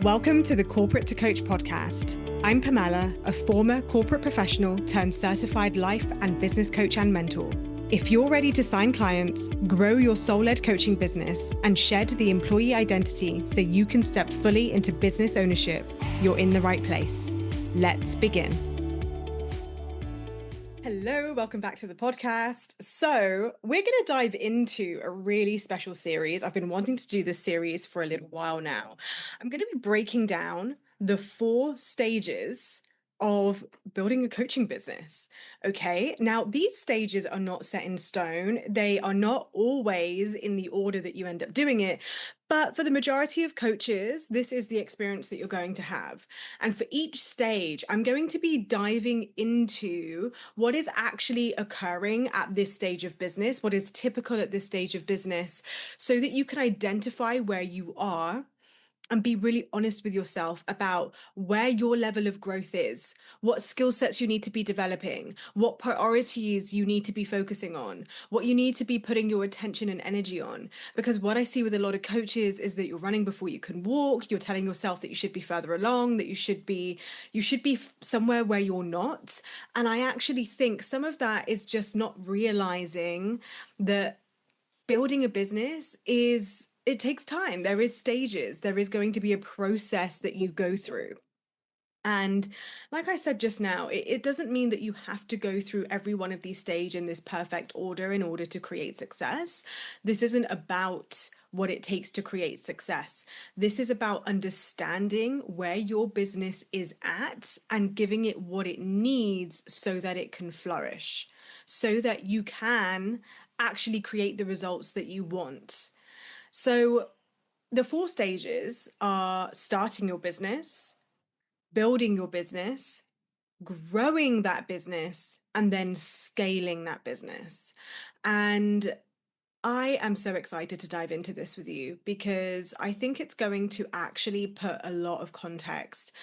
Welcome to the Corporate to Coach podcast. I'm Pamela, a former corporate professional turned certified life and business coach and mentor. If you're ready to sign clients, grow your soul-led coaching business, and shed the employee identity so you can step fully into business ownership, you're in the right place. Let's begin. Hello, welcome back to the podcast. So we're going to dive into a really special series. I've been wanting to do this series for a little while now. I'm going to be breaking down the 4 stages of building a coaching business. Okay, now these stages are not set in stone. They are not always in the order that you end up doing it. But for the majority of coaches, this is the experience that you're going to have. And for each stage, I'm going to be diving into what is actually occurring at this stage of business, what is typical at this stage of business, so that you can identify where you are and be really honest with yourself about where your level of growth is, what skill sets you need to be developing, what priorities you need to be focusing on, what you need to be putting your attention and energy on. Because what I see with a lot of coaches is that you're running before you can walk, you're telling yourself that you should be further along, that you should be somewhere where you're not. And I actually think some of that is just not realizing that building a business it takes time. There is stages. There is going to be a process that you go through. And like I said just now, it doesn't mean that you have to go through every one of these stages in this perfect order in order to create success. This isn't about what it takes to create success. This is about understanding where your business is at and giving it what it needs so that it can flourish, so that you can actually create the results that you want. So the 4 stages are starting your business, building your business, growing that business, and then scaling that business. And I am so excited to dive into this with you because I think it's going to actually put a lot of context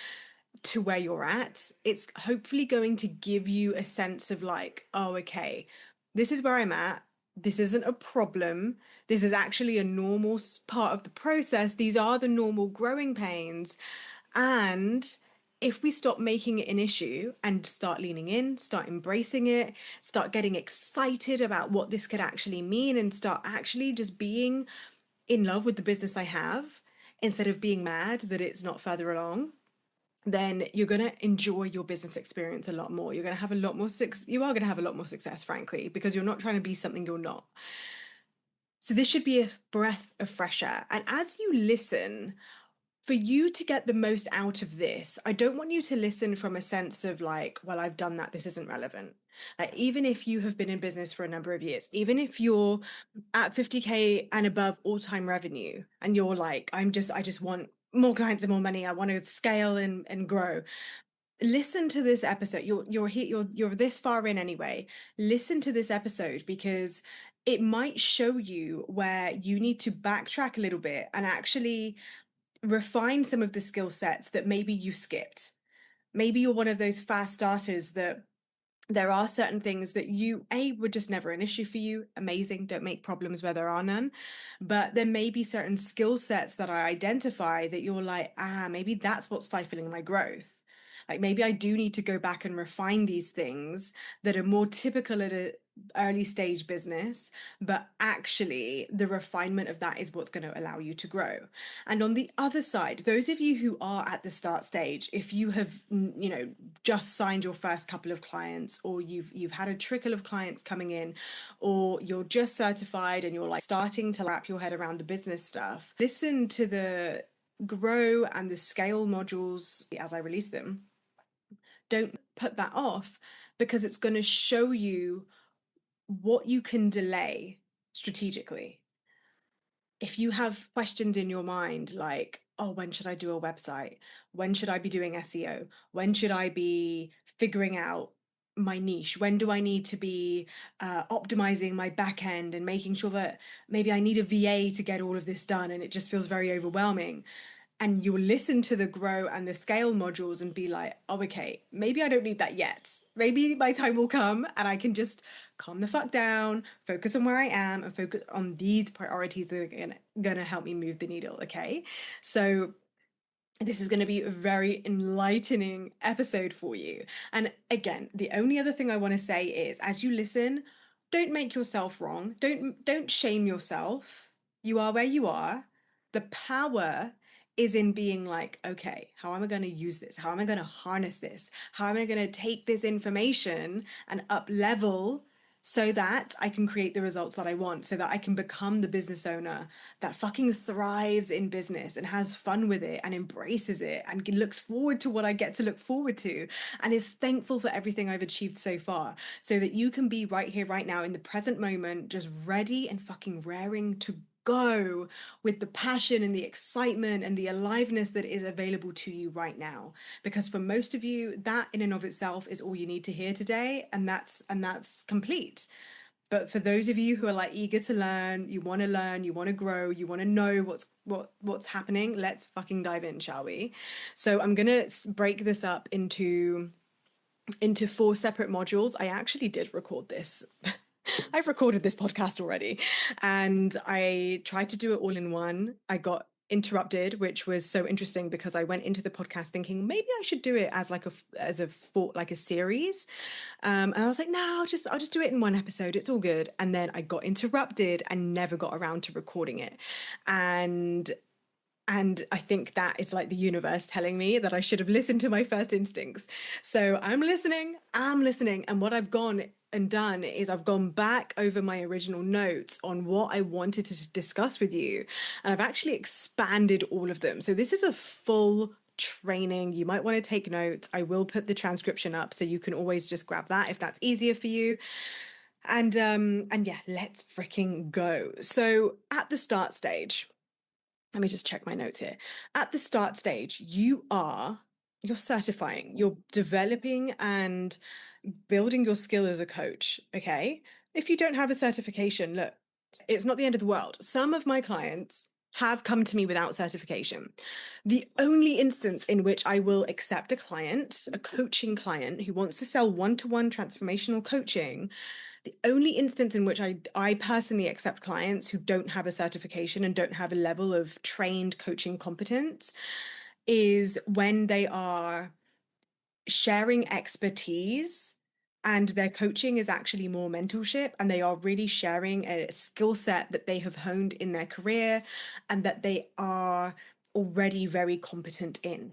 to where you're at. It's hopefully going to give you a sense of like, oh, okay, this is where I'm at. This isn't a problem. This is actually a normal part of the process. These are the normal growing pains. And if we stop making it an issue and start leaning in, start embracing it, start getting excited about what this could actually mean, and start actually just being in love with the business I have instead of being mad that it's not further along, then you're going to enjoy your business experience a lot more. You're going to have a lot more you are going to have a lot more success, frankly, because you're not trying to be something you're not. So this should be a breath of fresh air. And as you listen, for you to get the most out of this, I don't want you to listen from a sense of like, well, I've done that, this isn't relevant. Like, even if you have been in business for a number of years, even if you're at 50K and above all-time revenue, and you're like, I just want more clients and more money, I want to scale and grow. Listen to this episode. You're here, you're this far in anyway. Listen to this episode because it might show you where you need to backtrack a little bit and actually refine some of the skill sets that maybe you skipped. Maybe you're one of those fast starters that there are certain things that were just never an issue for you. Amazing. Don't make problems where there are none. But there may be certain skill sets that I identify that you're like, maybe that's what's stifling my growth. Like, maybe I do need to go back and refine these things that are more typical at a early stage business, but actually the refinement of that is what's going to allow you to grow. And on the other side, those of you who are at the start stage, if you have just signed your first couple of clients, or you've had a trickle of clients coming in, or you're just certified and you're like starting to wrap your head around the business stuff, listen to the grow and the scale modules as I release them. Don't put that off, because it's going to show you what you can delay strategically. If you have questions in your mind like, oh, when should I do a website? When should I be doing SEO? When should I be figuring out my niche? When do I need to be optimizing my back end and making sure that maybe I need a VA to get all of this done and it just feels very overwhelming? And you'll listen to the grow and the scale modules and be like, oh, okay, maybe I don't need that yet. Maybe my time will come and I can just calm the fuck down, focus on where I am, and focus on these priorities that are gonna help me move the needle. Okay. So This is going to be a very enlightening episode for you. And again, the only other thing I want to say is as you listen, don't make yourself wrong. Don't shame yourself. You are where you are. The power is in being like, okay, how am I going to use this? How am I going to harness this? How am I going to take this information and up level so that I can create the results that I want, so that I can become the business owner that fucking thrives in business and has fun with it and embraces it and looks forward to what I get to look forward to and is thankful for everything I've achieved so far, so that you can be right here, right now, in the present moment, just ready and fucking raring to go with the passion and the excitement and the aliveness that is available to you right now. Because for most of you, that in and of itself is all you need to hear today, and that's complete. But for those of you who are like eager to learn, you want to learn, you want to grow, you want to know what's happening, let's fucking dive in, shall we? So I'm gonna break this up into four separate modules. I actually did record this. I've recorded this podcast already, and I tried to do it all in one. I got interrupted, which was so interesting because I went into the podcast thinking maybe I should do it as like a series, and I was like, no, I'll just do it in one episode. It's all good. And then I got interrupted and never got around to recording it, and I think that is like the universe telling me that I should have listened to my first instincts. So I'm listening. And what I've gone and done is I've gone back over my original notes on what I wanted to discuss with you. And I've actually expanded all of them. So this is a full training. You might want to take notes. I will put the transcription up so you can always just grab that if that's easier for you. And yeah, let's freaking go. So at the start stage, let me just check my notes here. At the start stage, you're certifying, you're developing and building your skill as a coach. Okay. If you don't have a certification, look, it's not the end of the world. Some of my clients have come to me without certification. The only instance in which I will accept a client, a coaching client who wants to sell one-to-one transformational coaching, the only instance in which I personally accept clients who don't have a certification and don't have a level of trained coaching competence is when they are sharing expertise and their coaching is actually more mentorship, and they are really sharing a skill set that they have honed in their career and that they are already very competent in.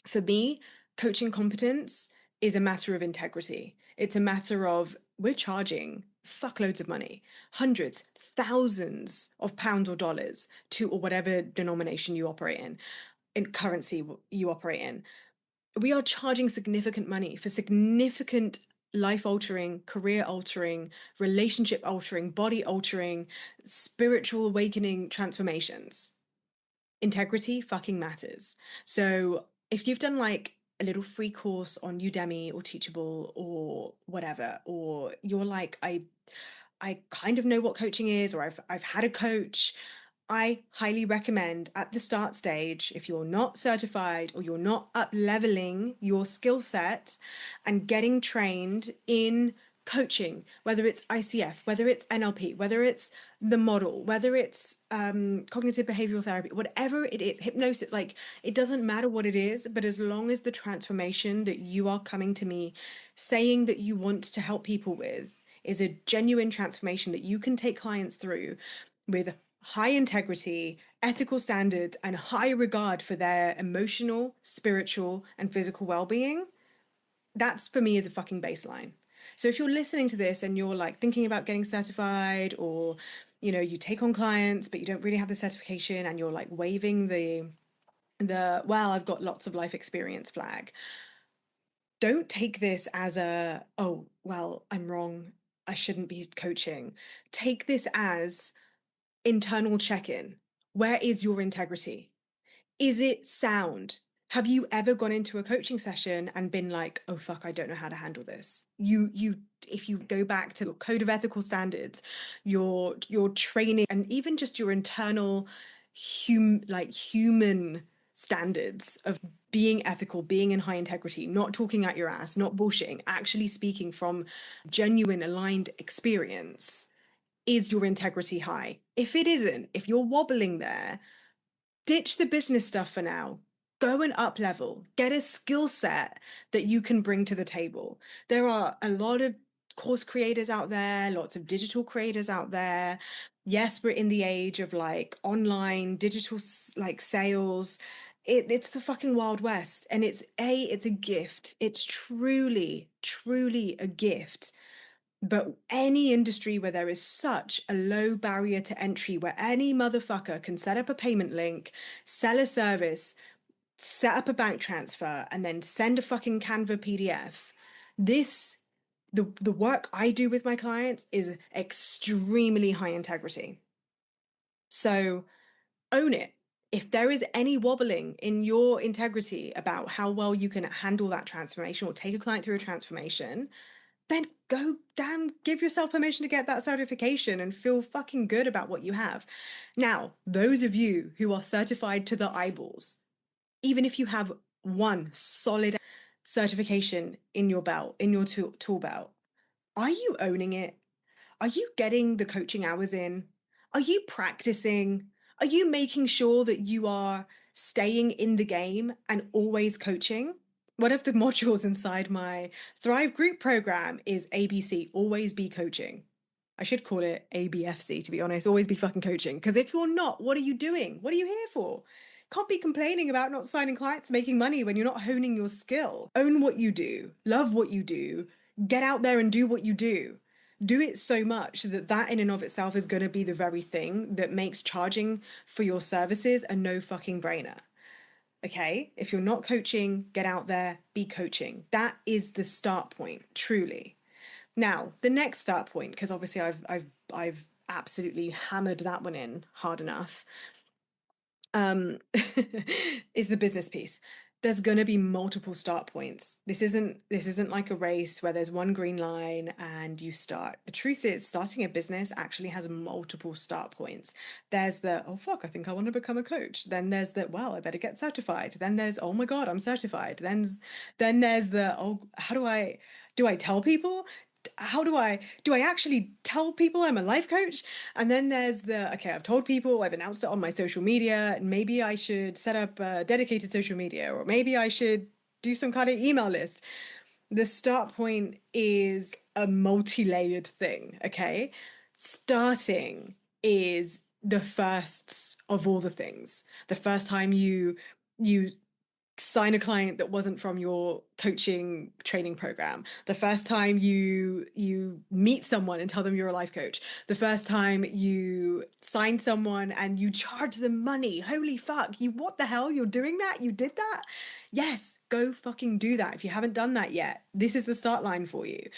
For me, coaching competence is a matter of integrity. It's a matter of we're charging fuckloads of money, hundreds, thousands of pounds or dollars to, or whatever denomination you operate in currency you operate in. We are charging significant money for significant life altering, career altering, relationship altering, body altering, spiritual awakening transformations. Integrity fucking matters. So if you've done like a little free course on Udemy or Teachable or whatever, or you're like, I kind of know what coaching is, or I've had a coach, I highly recommend at the start stage, if you're not certified or you're not up leveling your skill set and getting trained in coaching, whether it's ICF, whether it's NLP, whether it's the model, whether it's cognitive behavioral therapy, whatever it is, hypnosis, like it doesn't matter what it is, but as long as the transformation that you are coming to me saying that you want to help people with is a genuine transformation that you can take clients through with high integrity, ethical standards, and high regard for their emotional, spiritual, and physical well-being, that's for me is a fucking baseline. So if you're listening to this and you're like thinking about getting certified, or you take on clients but you don't really have the certification and you're like waving the well, I've got lots of life experience flag, don't take this as a, oh, well, I'm wrong, I shouldn't be coaching. Take this as internal check-in. Where is your integrity? Is it sound? Have you ever gone into a coaching session and been like, oh fuck, I don't know how to handle this? If you go back to your code of ethical standards, your training, and even just your internal human standards of being ethical, being in high integrity, not talking out your ass, not bullshitting, actually speaking from genuine aligned experience, is your integrity high? If it isn't, if you're wobbling there, ditch the business stuff for now. Go and up level, get a skill set that you can bring to the table. There are a lot of course creators out there, lots of digital creators out there. Yes, we're in the age of like online digital like sales. It's the fucking Wild West, and it's a gift. It's truly, truly a gift. But any industry where there is such a low barrier to entry, where any motherfucker can set up a payment link, sell a service, set up a bank transfer, and then send a fucking Canva PDF. This the work I do with my clients is extremely high integrity. So own it. If there is any wobbling in your integrity about how well you can handle that transformation or take a client through a transformation, then go damn give yourself permission to get that certification and feel fucking good about what you have. Now, those of you who are certified to the eyeballs, even if you have one solid certification in your belt, in your tool belt, are you owning it? Are you getting the coaching hours in? Are you practicing? Are you making sure that you are staying in the game and always coaching? One of the modules inside my Thrive group program is ABC, always be coaching. I should call it ABFC, to be honest, always be fucking coaching. Because if you're not, what are you doing? What are you here for? Can't be complaining about not signing clients, making money when you're not honing your skill. Own what you do, love what you do, get out there and do what you do. Do it so much that that in and of itself is going to be the very thing that makes charging for your services a no fucking brainer. Okay, if you're not coaching, get out there, be coaching. That is the start point, truly. Now, the next start point, because obviously I've absolutely hammered that one in hard enough, um, is the business piece. There's going to be multiple start points. This isn't like a race where there's one green line and you start. The truth is, starting a business actually has multiple start points. There's the, oh fuck, I think I want to become a coach. Then there's the, well, I better get certified. Then there's, oh my God, I'm certified. Then there's the, oh, how do I tell people? How do I actually tell people I'm a life coach? And then there's the, okay, I've told people, I've announced it on my social media, and maybe I should set up a dedicated social media, or maybe I should do some kind of email list. The start point is a multi-layered thing, okay? Starting is the firsts of all the things. The first time you sign a client that wasn't from your coaching training program, the first time you meet someone and tell them you're a life coach, the first time you sign someone and you charge them money, holy fuck, you, what the hell, you're doing that, you did that. Yes, go fucking do that. If you haven't done that yet, this is the start line for you.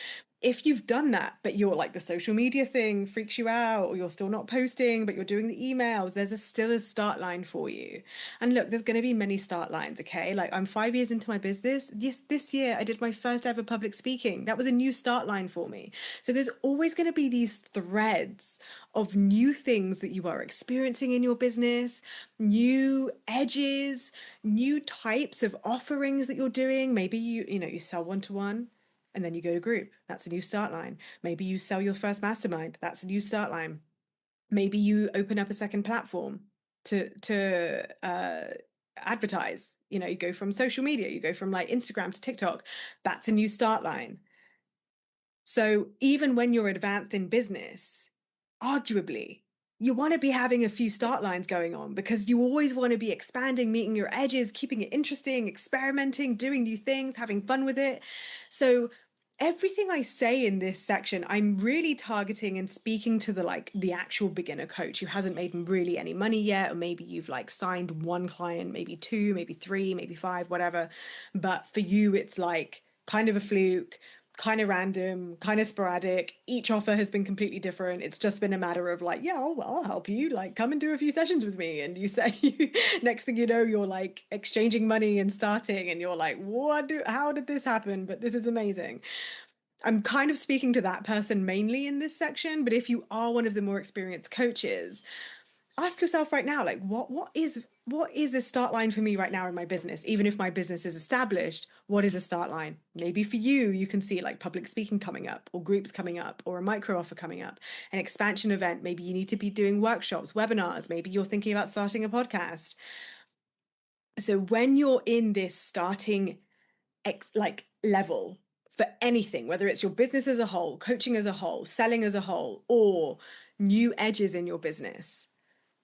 If you've done that, but you're like the social media thing freaks you out, or you're still not posting, but you're doing the emails, still a start line for you. And look, there's going to be many start lines, okay? Like I'm 5 years into my business. This year I did my first ever public speaking. That was a new start line for me. So there's always going to be these threads of new things that you are experiencing in your business, new edges, new types of offerings that you're doing. Maybe you sell one-to-one and then you go to group. That's a new start line. Maybe you sell your first mastermind. That's a new start line. Maybe you open up a second platform to advertise. You go from social media, you go from like Instagram to TikTok. That's a new start line. So even when you're advanced in business, arguably, you want to be having a few start lines going on because you always want to be expanding, meeting your edges, keeping it interesting, experimenting, doing new things, having fun with it. So everything I say in this section, I'm really targeting and speaking to the actual beginner coach who hasn't made really any money yet, or maybe you've like signed one client, maybe two, maybe three, maybe five, whatever. But for you, it's like kind of a fluke, kind of random, kind of sporadic. Each offer has been completely different. It's just been a matter of like, yeah, I'll help you. Like, come and do a few sessions with me. And you say, next thing you know, you're like exchanging money and starting, and you're like, how did this happen? But this is amazing. I'm kind of speaking to that person mainly in this section. But if you are one of the more experienced coaches, ask yourself right now, like what is a start line for me right now in my business? Even if my business is established, what is a start line? Maybe for you can see like public speaking coming up, or groups coming up, or a micro offer coming up, an expansion event. Maybe you need to be doing workshops, webinars. Maybe you're thinking about starting a podcast. So when you're in this starting like level for anything, whether it's your business as a whole, coaching as a whole, selling as a whole, or new edges in your business,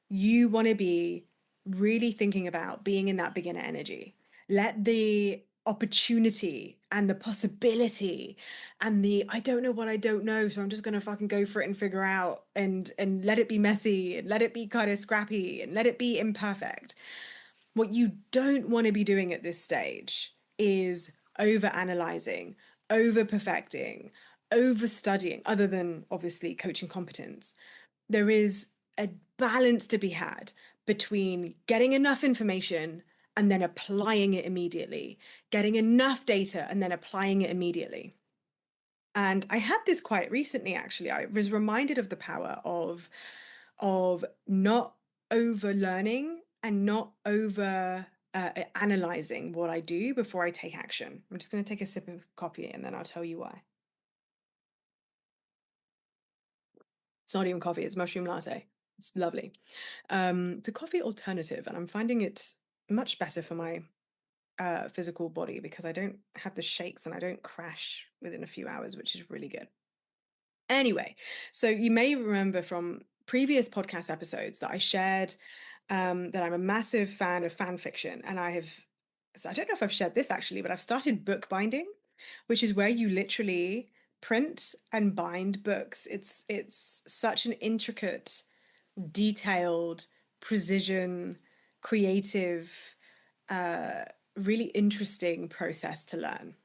you want to be really thinking about being in that beginner energy. Let the opportunity and the possibility and the I don't know what I don't know, so I'm just gonna fucking go for it and figure out and let it be messy and let it be kind of scrappy and let it be imperfect. What you don't want to be doing at this stage is over analyzing, over perfecting, over studying, other than obviously coaching competence. There is a balance to be had between getting enough information and then applying it immediately, getting enough data and then applying it immediately. And I had this quite recently, actually. I was reminded of the power of not over learning and not over analyzing what I do before I take action. I'm just going to take a sip of coffee and then I'll tell you why. It's not even coffee, it's mushroom latte. It's lovely. It's a coffee alternative, and I'm finding it much better for my physical body because I don't have the shakes and I don't crash within a few hours, which is really good. Anyway, so you may remember from previous podcast episodes that I shared that I'm a massive fan of fan fiction, and so I don't know if I've shared this actually, but I've started book binding, which is where you literally print and bind books. It's such an intricate, detailed, precision, creative, uh, really interesting process to learn.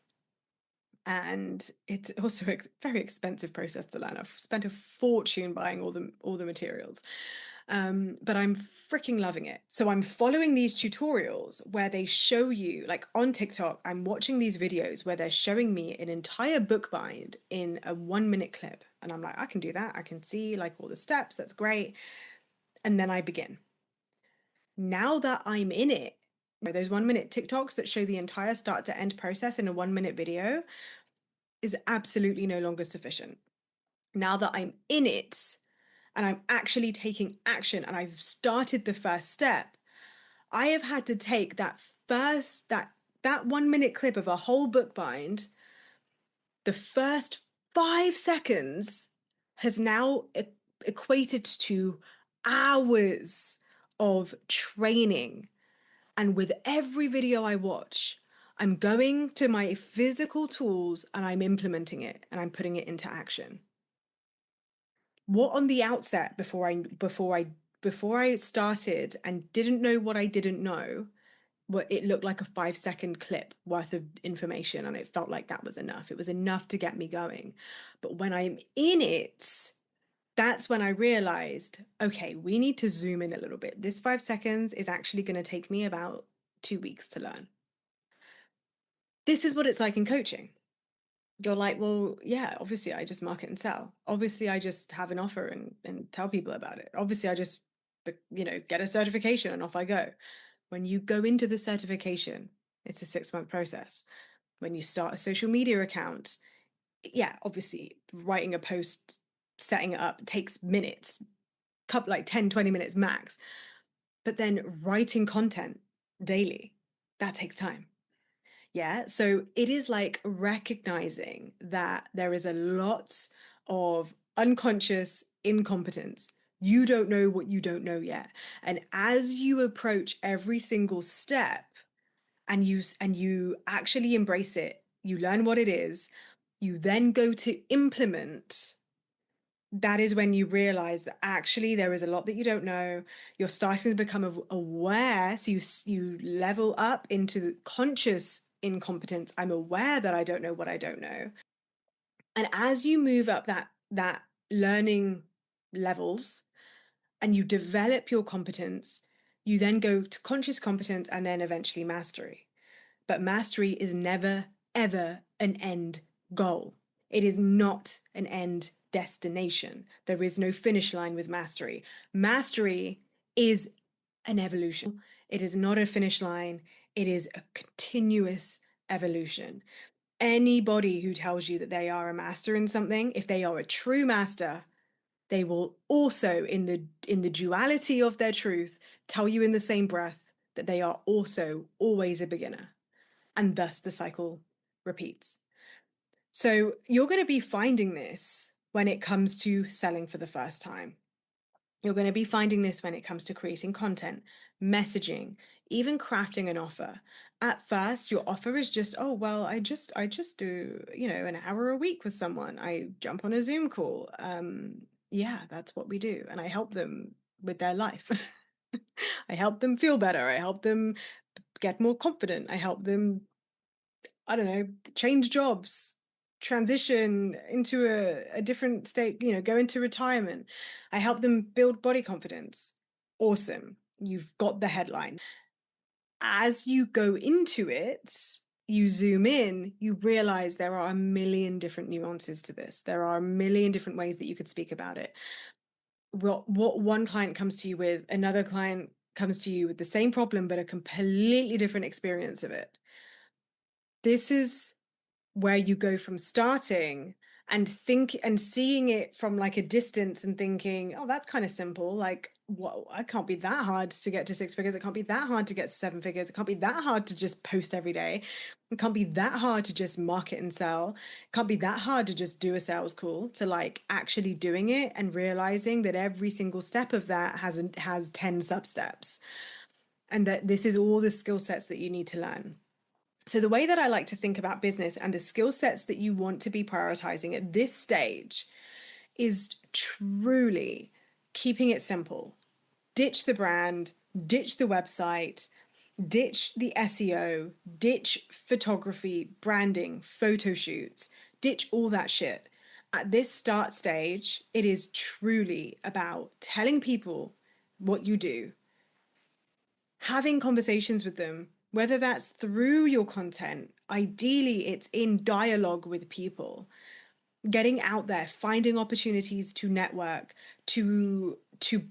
And it's also a very expensive process to learn. I've spent a fortune buying all the materials. But I'm freaking loving it. So I'm following these tutorials where they show you, like on TikTok, I'm watching these videos where they're showing me an entire book bind in a 1 minute clip. And I'm like, I can do that. I can see like all the steps. That's great. And then I begin. Now that I'm in it, those 1 minute TikToks that show the entire start to end process in a 1 minute video is absolutely no longer sufficient. Now that I'm in it and I'm actually taking action and I've started the first step, I have had to take that 1 minute clip of a whole book bind. The first 5 seconds has now equated to hours of training. And with every video I watch, I'm going to my physical tools and I'm implementing it and I'm putting it into action. What on the outset before I started and didn't know what I didn't know, what it looked like a 5 second clip worth of information and it felt like that was enough. It was enough to get me going. But when I'm in it, that's when I realized, okay, we need to zoom in a little bit. This 5 seconds is actually going to take me about 2 weeks to learn. This is what it's like in coaching. You're like, well, yeah, obviously I just market and sell. Obviously I just have an offer and tell people about it. Obviously I just, get a certification and off I go. When you go into the certification, it's a 6 month process. When you start a social media account, yeah, obviously writing a post, setting it up takes minutes, couple like 10, 20 minutes max. But then writing content daily, that takes time. Yeah. So it is like recognizing that there is a lot of unconscious incompetence. You don't know what you don't know yet. And as you approach every single step and you actually embrace it, you learn what it is, you then go to implement. That is when you realize that actually there is a lot that you don't know. You're starting to become aware. So you level up into conscious incompetence. I'm aware that I don't know what I don't know. And as you move up that learning levels and you develop your competence, you then go to conscious competence and then eventually mastery. But mastery is never, ever an end goal. It is not an end destination. There is no finish line with mastery. Mastery is an evolution. It is not a finish line. It is a continuous evolution. Anybody who tells you that they are a master in something, if they are a true master, they will also in the duality of their truth tell you in the same breath that they are also always a beginner, and thus the cycle repeats. So you're going to be finding this when it comes to selling for the first time. You're going to be finding this when it comes to creating content, messaging, even crafting an offer. At first, your offer is just, oh, well, I just do, an hour a week with someone. I jump on a Zoom call. Yeah, that's what we do. And I help them with their life. I help them feel better. I help them get more confident. I help them, I don't know, change jobs, transition into a different state, go into retirement. I help them build body confidence. Awesome. You've got the headline. As you go into it, you zoom in, you realize there are a million different nuances to this. There are a million different ways that you could speak about it. What one client comes to you with, another client comes to you with the same problem, but a completely different experience of it. This is where you go from starting and seeing it from like a distance and thinking, oh, that's kind of simple. Like, whoa, it can't be that hard to get to 6 figures. It can't be that hard to get to 7 figures. It can't be that hard to just post every day. It can't be that hard to just market and sell. It can't be that hard to just do a sales call, to like actually doing it and realizing that every single step of that has 10 sub steps, and that this is all the skill sets that you need to learn. So, the way that I like to think about business and the skill sets that you want to be prioritizing at this stage is truly keeping it simple. Ditch the brand, ditch the website, ditch the SEO, ditch photography, branding, photo shoots, ditch all that shit. At this start stage, it is truly about telling people what you do, having conversations with them, whether that's through your content, ideally it's in dialogue with people, getting out there, finding opportunities to network, to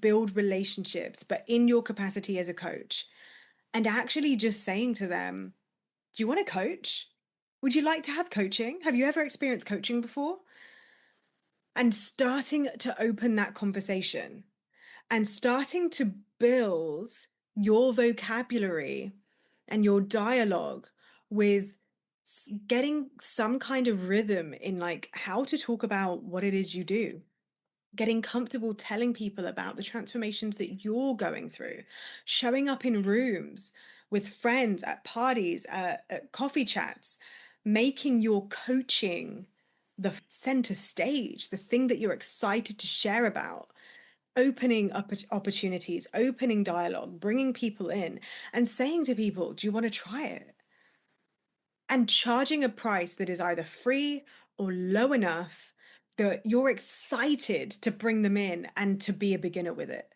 build relationships, but in your capacity as a coach, and actually just saying to them, do you want to coach? Would you like to have coaching? Have you ever experienced coaching before? And starting to open that conversation and starting to build your vocabulary and your dialogue with getting some kind of rhythm in like how to talk about what it is you do, getting comfortable telling people about the transformations that you're going through, showing up in rooms with friends, at parties, at coffee chats, making your coaching the center stage, the thing that you're excited to share about, opening up opportunities, opening dialogue, bringing people in, and saying to people, do you want to try it? And charging a price that is either free or low enough that you're excited to bring them in and to be a beginner with it.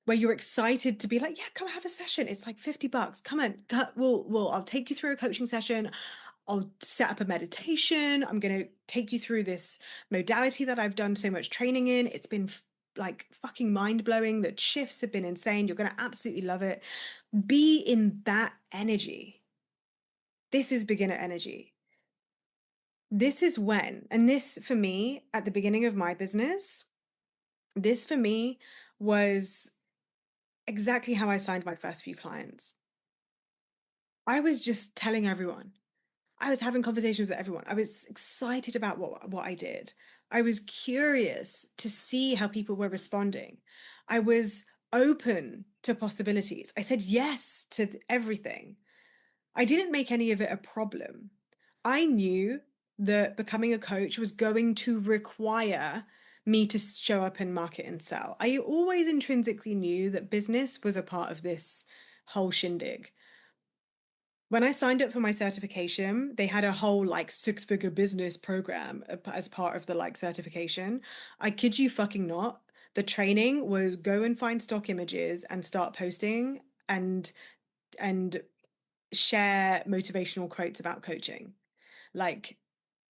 Where you're excited to be like, yeah, come have a session. It's like $50. Come on, I'll take you through a coaching session. I'll set up a meditation. I'm going to take you through this modality that I've done so much training in. It's been like fucking mind blowing. The shifts have been insane. You're going to absolutely love it. Be in that energy. This is beginner energy. This is when, and this for me at the beginning of my business, this for me was exactly how I signed my first few clients. I was just telling everyone. I was having conversations with everyone. I was excited about what I did. I was curious to see how people were responding. I was open to possibilities. I said yes to everything. I didn't make any of it a problem. I knew that becoming a coach was going to require me to show up and market and sell. I always intrinsically knew that business was a part of this whole shindig. When I signed up for my certification, they had a whole like 6-figure business program as part of the like certification. I kid you fucking not. The training was go and find stock images and start posting and and share motivational quotes about coaching. Like,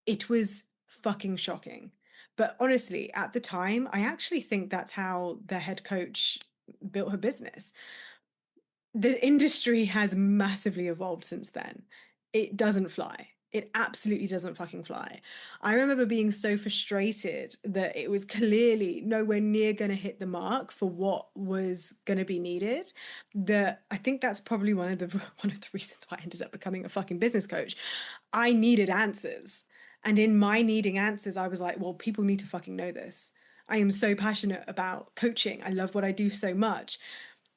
it was fucking shocking. But honestly, at the time, I actually think that's how the head coach built her business. The industry has massively evolved since then. It doesn't fly. It absolutely doesn't fucking fly. I remember being so frustrated that it was clearly nowhere near going to hit the mark for what was going to be needed. That I think that's probably one of the reasons why I ended up becoming a fucking business coach. I needed answers. And in my needing answers, I was like, well, people need to fucking know this. I am so passionate about coaching. I love what I do so much.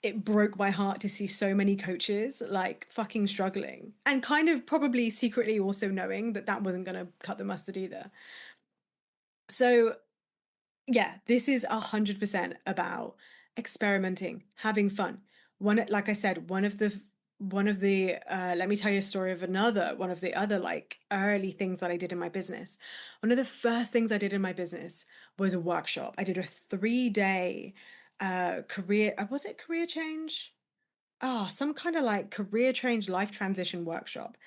It broke my heart to see so many coaches like fucking struggling and kind of probably secretly also knowing that that wasn't going to cut the mustard either. So yeah, this is 100% about experimenting, having fun. Like I said, let me tell you a story of another one of the other like early things that I did in my business. One of the first things I did in my business was a workshop. I did a 3 day was it career change? Some kind of like career change, life transition workshop.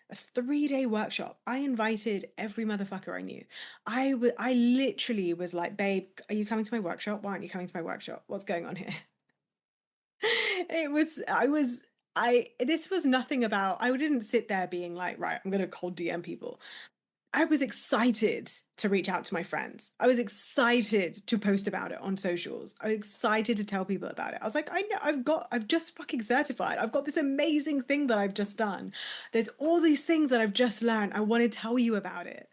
A 3 day workshop. I invited every motherfucker I knew. I literally was like, babe, are you coming to my workshop? Why aren't you coming to my workshop? What's going on here? It was, I was, this was nothing about, I didn't sit there being like, right, I'm gonna cold DM people. I was excited to reach out to my friends. I was excited to post about it on socials. I was excited to tell people about it. I was like, I know, I've just fucking certified. I've got this amazing thing that I've just done. There's all these things that I've just learned. I want to tell you about it.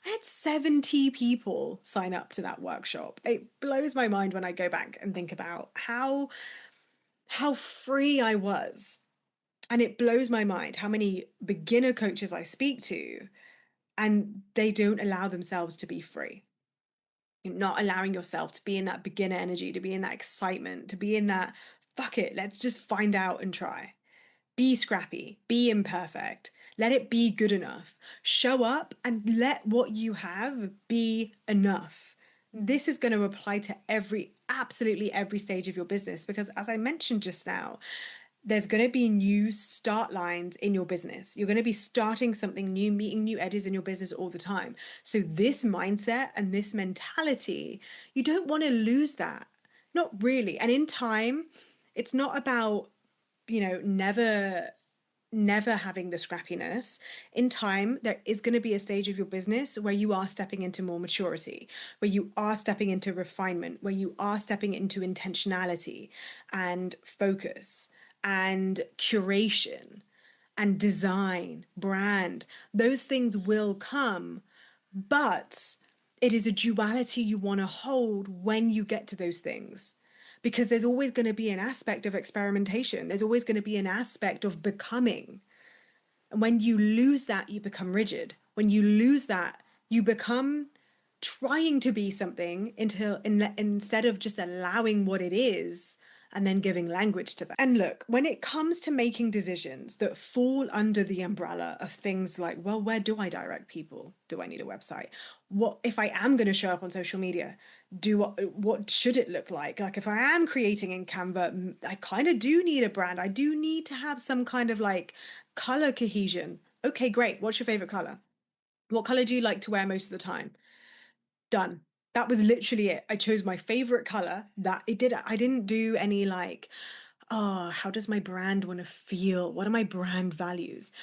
I had 70 people sign up to that workshop. It blows my mind when I go back and think about how free I was. And it blows my mind how many beginner coaches I speak to and they don't allow themselves to be free. You're not allowing yourself to be in that beginner energy, to be in that excitement, to be in that, fuck it, let's just find out and try. Be scrappy, be imperfect, let it be good enough. Show up and let what you have be enough. This is going to apply to absolutely every stage of your business because, as I mentioned just now, there's going to be new start lines in your business. You're going to be starting something new, meeting new edges in your business all the time. So, this mindset and this mentality, you don't want to lose that. Not really. And in time, it's not about, never having the scrappiness. In time, there is going to be a stage of your business where you are stepping into more maturity, where you are stepping into refinement, where you are stepping into intentionality and focus and curation and design, brand. Those things will come, but it is a duality you want to hold when you get to those things because there's always going to be an aspect of experimentation. There's always going to be an aspect of becoming. And when you lose that, you become rigid. When you lose that, you become trying to be something instead of just allowing what it is and then giving language to that. And look, when it comes to making decisions that fall under the umbrella of things like, well, where do I direct people? Do I need a website? What if I am going to show up on social media? What should it look like? Like if I am creating in Canva, I kind of do need a brand. I do need to have some kind of like color cohesion. Okay, great. What's your favorite color? What color do you like to wear most of the time? Done. That was literally it. I chose my favorite color. I didn't do any like, oh, how does my brand want to feel? What are my brand values?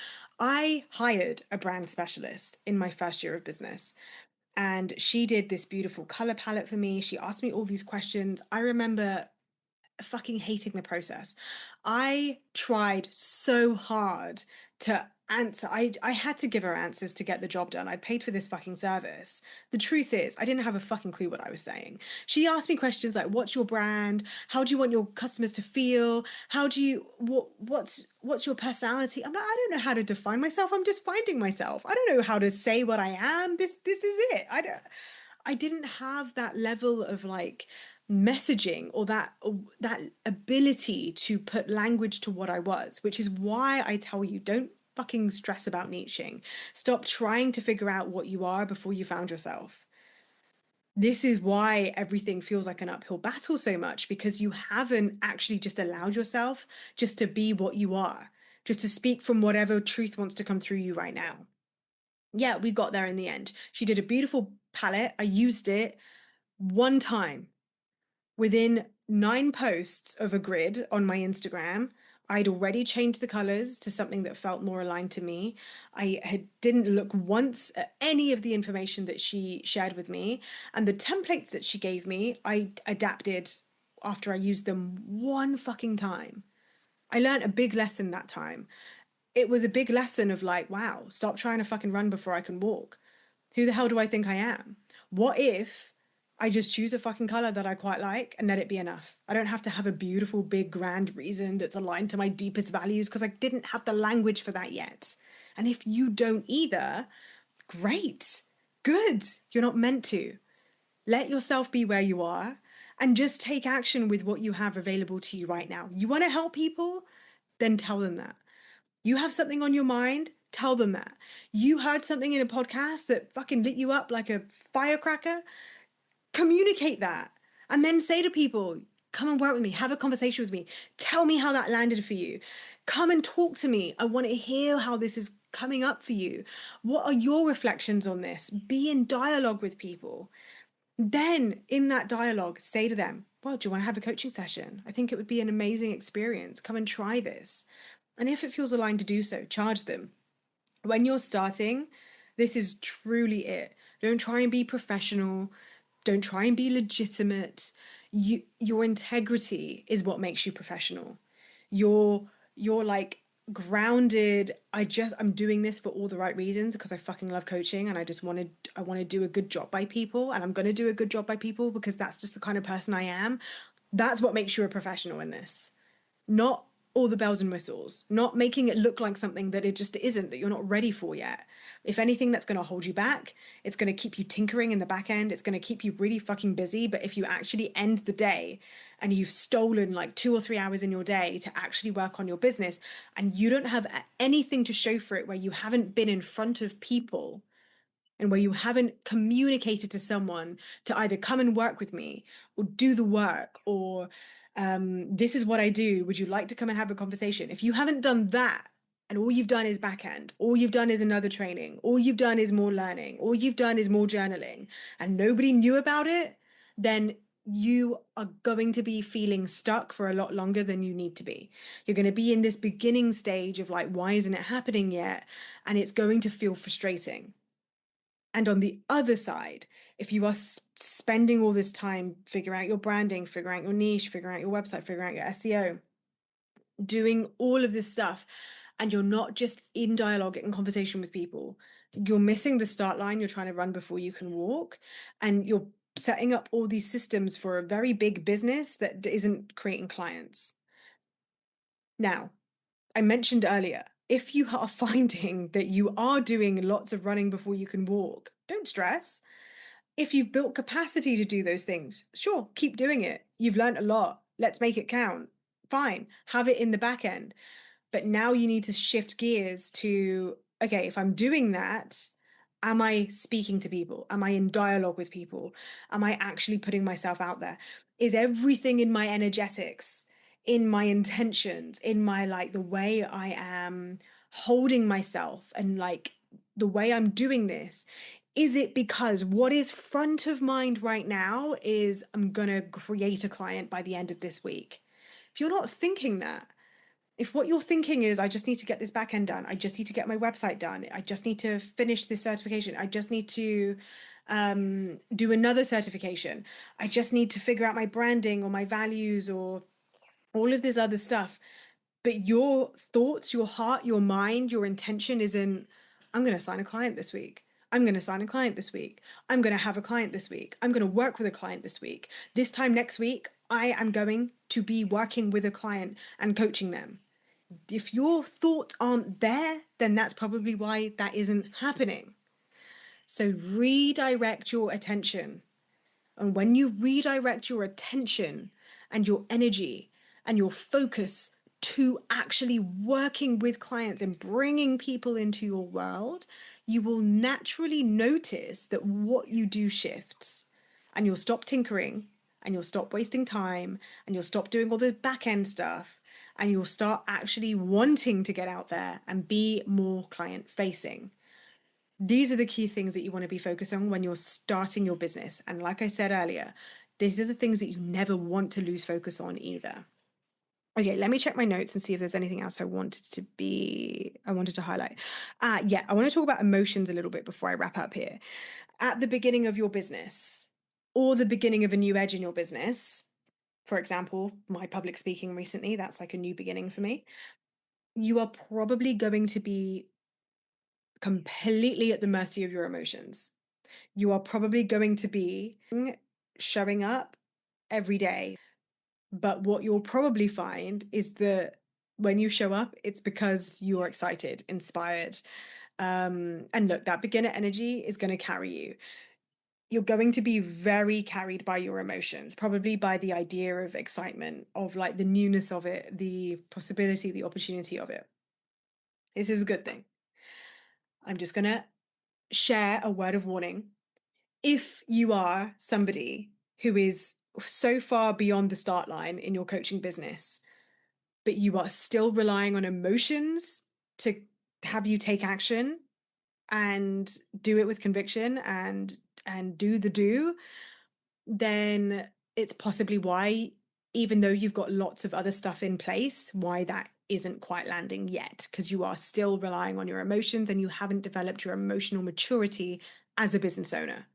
I hired a brand specialist in my first year of business, and she did this beautiful color palette for me. She asked me all these questions. I remember fucking hating the process. I tried so hard to answer. I had to give her answers to get the job done. I'd paid for this fucking service. The truth is, I didn't have a fucking clue what I was saying. She asked me questions like, "What's your brand? How do you want your customers to feel? How do you what's your personality?" I'm like, I don't know how to define myself. I'm just finding myself. I don't know how to say what I am. This is it. I didn't have that level of like messaging or that ability to put language to what I was, which is why I tell you don't fucking stress about niching. Stop trying to figure out what you are before you found yourself. This is why everything feels like an uphill battle so much because you haven't actually just allowed yourself just to be what you are, just to speak from whatever truth wants to come through you right now. Yeah, we got there in the end. She did a beautiful palette. I used it one time within 9 posts of a grid on my Instagram. I'd already changed the colors to something that felt more aligned to me. Didn't look once at any of the information that she shared with me, and the templates that she gave me, I adapted after I used them one fucking time. I learned a big lesson that time. It was a big lesson of like, wow, stop trying to fucking run before I can walk. Who the hell do I think I am? What if I just choose a fucking color that I quite like and let it be enough? I don't have to have a beautiful, big, grand reason that's aligned to my deepest values because I didn't have the language for that yet. And if you don't either, great, good. You're not meant to. Let yourself be where you are and just take action with what you have available to you right now. You want to help people? Then tell them that. You have something on your mind, tell them that. You heard something in a podcast that fucking lit you up like a firecracker, communicate that. And then say to people, come and work with me, have a conversation with me, tell me how that landed for you. Come and talk to me. I want to hear how this is coming up for you. What are your reflections on this? Be in dialogue with people. Then, in that dialogue, say to them, well, do you want to have a coaching session? I think it would be an amazing experience. Come and try this. And if it feels aligned to do so, charge them. When you're starting, this is truly it. Don't try and be professional. Don't try and be legitimate. Your integrity is what makes you professional. You're like grounded. I'm doing this for all the right reasons because I fucking love coaching and I want to do a good job by people and I'm going to do a good job by people because that's just the kind of person I am. That's what makes you a professional in this, not all the bells and whistles, not making it look like something that it just isn't, that you're not ready for yet. If anything, that's going to hold you back. It's going to keep you tinkering in the back end. It's going to keep you really fucking busy. But if you actually end the day and you've stolen like 2 or 3 hours in your day to actually work on your business and you don't have anything to show for it, where you haven't been in front of people and where you haven't communicated to someone to either come and work with me or do the work or this is what I do. Would you like to come and have a conversation? If you haven't done that and all you've done is back end, all you've done is another training, all you've done is more learning, all you've done is more journaling, and nobody knew about it, then you are going to be feeling stuck for a lot longer than you need to be. You're going to be in this beginning stage of like, why isn't it happening yet? And it's going to feel frustrating. And on the other side, if you are spending all this time figuring out your branding, figuring out your niche, figuring out your website, figuring out your SEO, doing all of this stuff, and you're not just in dialogue and conversation with people, you're missing the start line. You're trying to run before you can walk, and you're setting up all these systems for a very big business that isn't creating clients. Now, I mentioned earlier, if you are finding that you are doing lots of running before you can walk, don't stress. If you've built capacity to do those things, sure, keep doing it. You've learned a lot. Let's make it count. Fine, have it in the back end. But now you need to shift gears to, okay, if I'm doing that, am I speaking to people? Am I in dialogue with people? Am I actually putting myself out there? Is everything in my energetics, in my intentions, in my like the way I am holding myself and like the way I'm doing this? Is it because what is front of mind right now is I'm gonna create a client by the end of this week? If you're not thinking that, if what you're thinking is, I just need to get this back end done, I just need to get my website done, I just need to finish this certification, I just need to do another certification, I just need to figure out my branding or my values or all of this other stuff, but your thoughts, your heart, your mind, your intention isn't, I'm going to sign a client this week. I'm going to sign a client this week. I'm going to have a client this week. I'm going to work with a client this week. This time next week, I am going to be working with a client and coaching them. If your thoughts aren't there, then that's probably why that isn't happening. So redirect your attention. And when you redirect your attention and your energy and your focus to actually working with clients and bringing people into your world, you will naturally notice that what you do shifts and you'll stop tinkering and you'll stop wasting time and you'll stop doing all the back end stuff and you'll start actually wanting to get out there and be more client facing. These are the key things that you want to be focused on when you're starting your business. And like I said earlier, these are the things that you never want to lose focus on either. Okay, let me check my notes and see if there's anything else I wanted to highlight. Yeah, I want to talk about emotions a little bit before I wrap up here. At the beginning of your business or the beginning of a new edge in your business, for example, my public speaking recently, that's like a new beginning for me. You are probably going to be completely at the mercy of your emotions. You are probably going to be showing up every day. But what you'll probably find is that when you show up, it's because you're excited, inspired. And look, that beginner energy is going to carry you. You're going to be very carried by your emotions, probably by the idea of excitement, of like the newness of it, the possibility, the opportunity of it. This is a good thing. I'm just going to share a word of warning. If you are somebody who is so far beyond the start line in your coaching business, but you are still relying on emotions to have you take action and do it with conviction and do the do, then it's possibly why, even though you've got lots of other stuff in place, why that isn't quite landing yet, because you are still relying on your emotions and you haven't developed your emotional maturity as a business owner.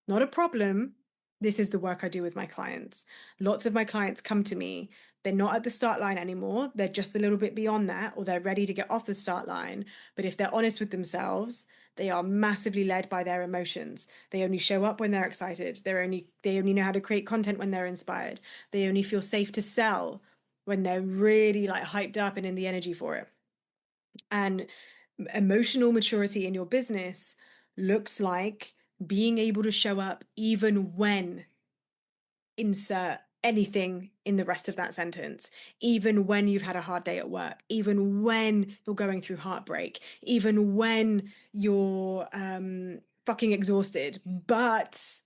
Not a problem. This is the work I do with my clients. Lots of my clients come to me. They're not at the start line anymore. They're just a little bit beyond that, or they're ready to get off the start line. But if they're honest with themselves, they are massively led by their emotions. They only show up when they're excited. They only know how to create content when they're inspired. They only feel safe to sell when they're really like hyped up and in the energy for it. And emotional maturity in your business looks like being able to show up even when, insert anything in the rest of that sentence, even when you've had a hard day at work, even when you're going through heartbreak, even when you're fucking exhausted, but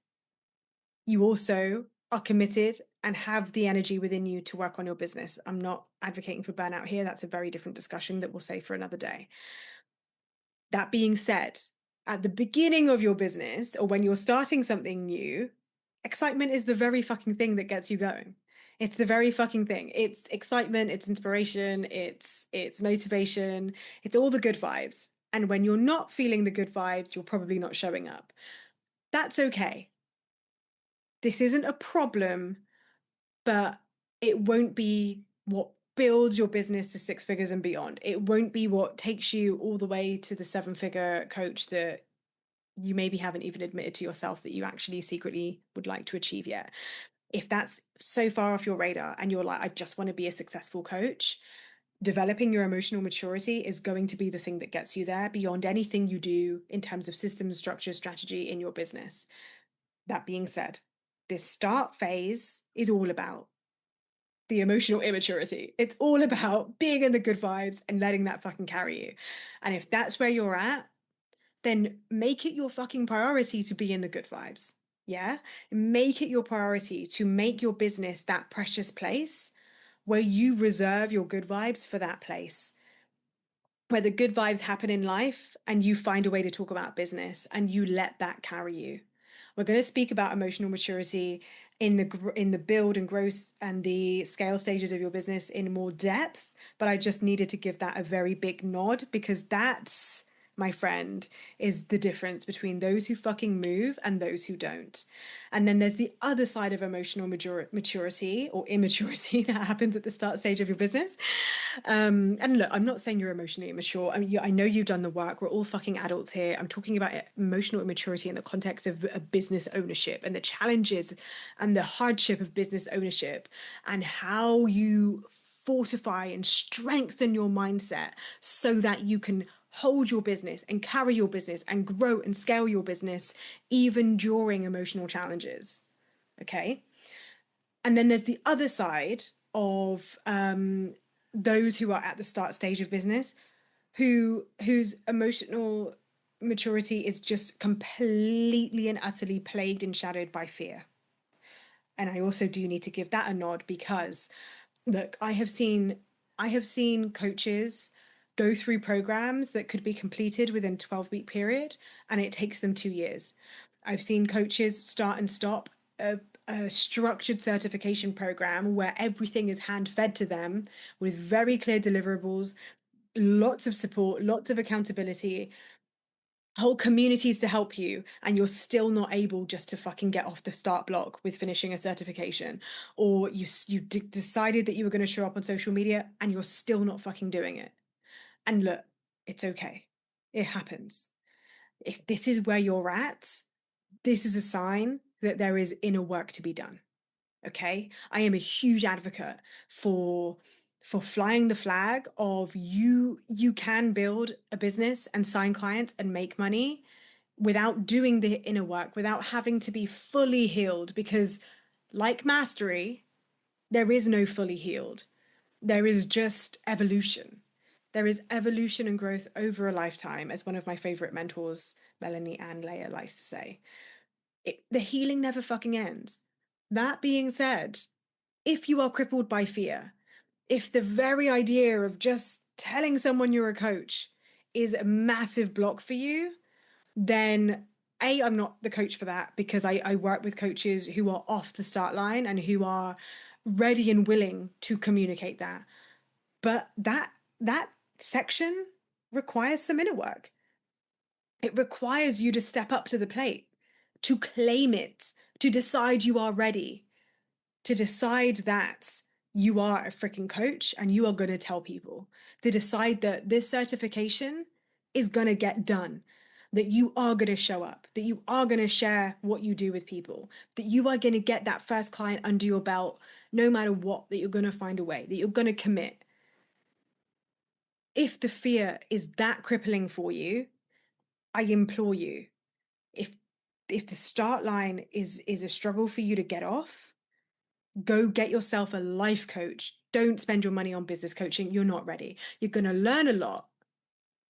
you also are committed and have the energy within you to work on your business. I'm not advocating for burnout here. That's a very different discussion that we'll save for another day. That being said, at the beginning of your business or when you're starting something new, excitement is the very fucking thing that gets you going. It's the very fucking thing. It's excitement, it's inspiration, it's motivation, it's all the good vibes. And when you're not feeling the good vibes, you're probably not showing up. That's okay. This isn't a problem, but it won't be what builds your business to six figures and beyond. It won't be what takes you all the way to the seven-figure coach that you maybe haven't even admitted to yourself that you actually secretly would like to achieve yet. If that's so far off your radar and you're like, I just want to be a successful coach, developing your emotional maturity is going to be the thing that gets you there beyond anything you do in terms of systems, structure, strategy in your business. That being said, this start phase is all about the emotional immaturity. It's all about being in the good vibes and letting that fucking carry you. And if that's where you're at, then make it your fucking priority to be in the good vibes. Yeah. Make it your priority to make your business that precious place where you reserve your good vibes for that place, where the good vibes happen in life and you find a way to talk about business and you let that carry you. We're going to speak about emotional maturity in the build and growth and the scale stages of your business in more depth, but I just needed to give that a very big nod because that's, my friend, is the difference between those who fucking move and those who don't. And then there's the other side of emotional maturity or immaturity that happens at the start stage of your business. And look, I'm not saying you're emotionally immature. I mean, I know you've done the work. We're all fucking adults here. I'm talking about emotional immaturity in the context of a business ownership and the challenges and the hardship of business ownership and how you fortify and strengthen your mindset so that you can hold your business and carry your business and grow and scale your business even during emotional challenges. Okay. And then there's the other side of those who are at the start stage of business, whose emotional maturity is just completely and utterly plagued and shadowed by fear. And I also do need to give that a nod because look, I have seen coaches go through programs that could be completed within a 12-week period and it takes them 2 years. I've seen coaches start and stop a structured certification program where everything is hand fed to them with very clear deliverables, lots of support, lots of accountability, whole communities to help you, and you're still not able just to fucking get off the start block with finishing a certification, or you decided that you were going to show up on social media and you're still not fucking doing it. And look, it's okay. It happens. If this is where you're at, this is a sign that there is inner work to be done. Okay? I am a huge advocate for flying the flag of you can build a business and sign clients and make money without doing the inner work, without having to be fully healed, because like mastery, there is no fully healed. There is just evolution. There is evolution and growth over a lifetime, as one of my favorite mentors, Melanie Ann Leah, likes to say. The healing never fucking ends. That being said, if you are crippled by fear, if the very idea of just telling someone you're a coach is a massive block for you, then I'm not the coach for that, because I work with coaches who are off the start line and who are ready and willing to communicate that. But that section requires some inner work. It requires you to step up to the plate, to claim it, to decide you are ready, to decide that you are a freaking coach and you are going to tell people, to decide that this certification is going to get done, that you are going to show up, that you are going to share what you do with people, that you are going to get that first client under your belt no matter what, that you're going to find a way, that you're going to commit. If the fear is that crippling for you, I implore you, if the start line is a struggle for you to get off, go get yourself a life coach. Don't spend your money on business coaching. You're not ready. You're going to learn a lot.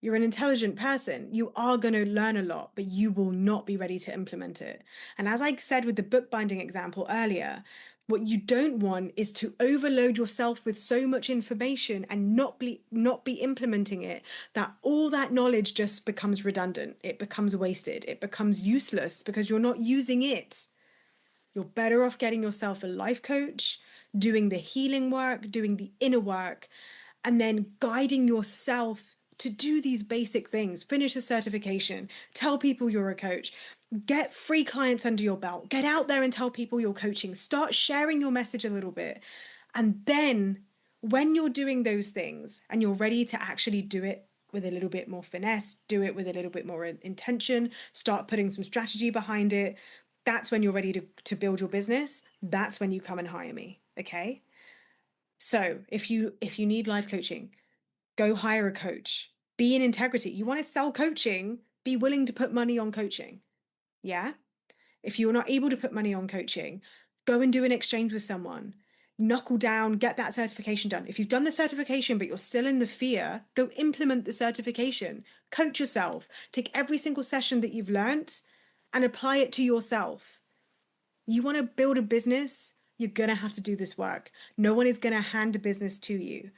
You're an intelligent person. You are going to learn a lot, but you will not be ready to implement it. And as I said with the bookbinding example earlier, what you don't want is to overload yourself with so much information and not be implementing it, that all that knowledge just becomes redundant. It becomes wasted. It becomes useless because you're not using it. You're better off getting yourself a life coach, doing the healing work, doing the inner work, and then guiding yourself to do these basic things. Finish a certification, tell people you're a coach, get free clients under your belt, get out there and tell people you're coaching, start sharing your message a little bit. And then when you're doing those things and you're ready to actually do it with a little bit more finesse, do it with a little bit more intention, start putting some strategy behind it, that's when you're ready to build your business. That's when you come and hire me. Okay. So if you need life coaching, go hire a coach. Be in integrity. You want to sell coaching, be willing to put money on coaching. Yeah. If you're not able to put money on coaching, go and do an exchange with someone. Knuckle down, get that certification done. If you've done the certification, but you're still in the fear, go implement the certification. Coach yourself. Take every single session that you've learnt and apply it to yourself. You want to build a business, you're going to have to do this work. No one is going to hand a business to you.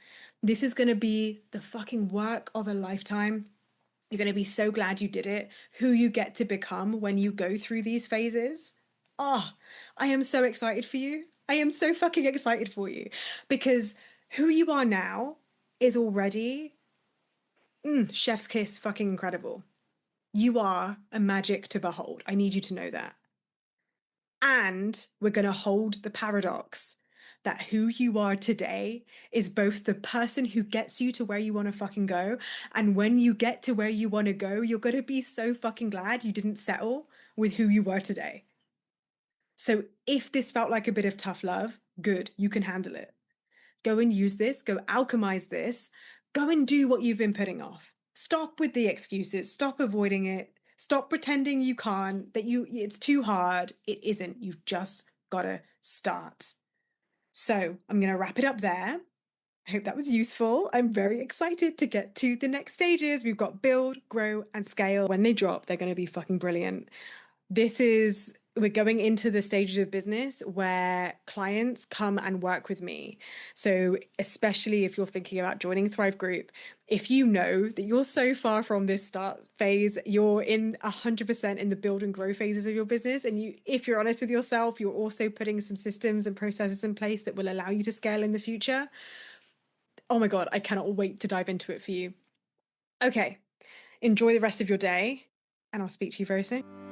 This is going to be the fucking work of a lifetime. You're going to be so glad you did it, who you get to become when you go through these phases. Oh, I am so excited for you. I am so fucking excited for you, because who you are now is already chef's kiss fucking incredible. You are a magic to behold. I need you to know that. And we're going to hold the paradox that who you are today is both the person who gets you to where you want to fucking go. And when you get to where you want to go, you're going to be so fucking glad you didn't settle with who you were today. So if this felt like a bit of tough love, good, you can handle it. Go and use this, go alchemize this, go and do what you've been putting off. Stop with the excuses, stop avoiding it, stop pretending you can't, that it's too hard. It isn't. You've just got to start. So I'm going to wrap it up there. I hope that was useful. I'm very excited to get to the next stages. We've got build, grow, and scale. When they drop, they're going to be fucking brilliant. This is we're going into the stages of business where clients come and work with me. So, especially if you're thinking about joining Thrive Group, if you know that you're so far from this start phase, you're in 100% in the build and grow phases of your business. And if you're honest with yourself, you're also putting some systems and processes in place that will allow you to scale in the future. Oh my God, I cannot wait to dive into it for you. Okay, enjoy the rest of your day, and I'll speak to you very soon.